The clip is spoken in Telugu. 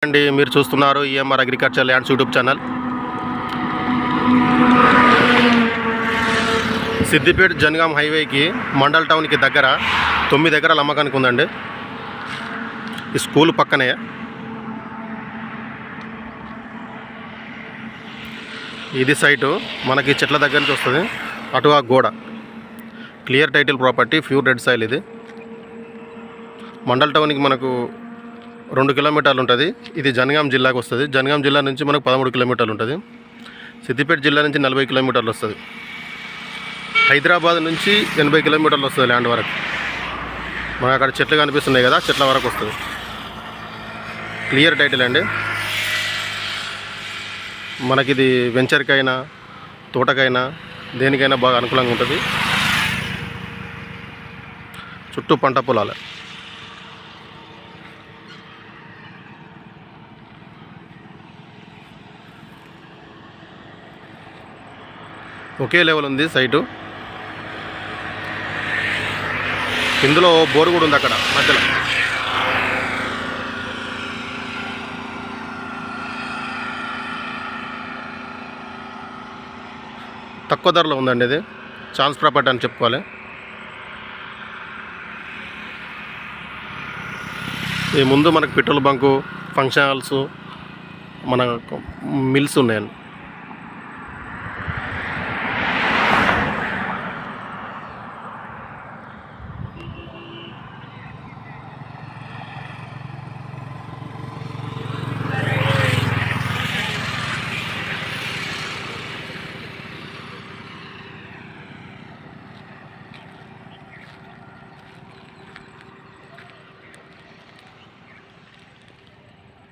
అండి మీరు చూస్తున్నారు EMR agriculture lands YouTube channel. Siddipet Jangaon హైవేకి మండల్ టౌన్కి దగ్గర 9 ఎకరాల అమ్మకానికి ఉందండి. ఈ స్కూల్ పక్కనే ఇది సైటు మనకి చెట్ల దగ్గర నుంచి వస్తుంది. అటు ఆ గోడ clear title property, pure red soil. ఇది మండల్ టౌన్కి మనకు 2 కిలోమీటర్లు ఉంటుంది. ఇది జనగాం జిల్లాకు వస్తుంది. జనగాం జిల్లా నుంచి మనకు 13 కిలోమీటర్లు ఉంటుంది. సిద్దిపేట జిల్లా నుంచి 40 కిలోమీటర్లు వస్తుంది. హైదరాబాద్ నుంచి 80 కిలోమీటర్లు వస్తుంది ల్యాండ్ వరకు. మనకు అక్కడ చెట్లు కనిపిస్తున్నాయి కదా, చెట్ల వరకు వస్తుంది. క్లియర్ టైటిల్ అండి. మనకి ఇది వెంచర్కైనా తోటకైనా దేనికైనా బాగా అనుకూలంగా ఉంటుంది. చుట్టూ పంట పొలాలు. ఒకే లెవెల్ ఉంది సైటు. ఇందులో బోరు కూడా ఉంది అక్కడ మధ్యలో. తక్కువ ధరలో ఉందండి. ఇది ఛాన్స్ ప్రాపర్టీ అని చెప్పుకోవాలి. ఈ ముందు మనకు పెట్రోల్ బంకు, ఫంక్షన్ హాల్స్, మన మిల్స్ ఉన్నాయండి.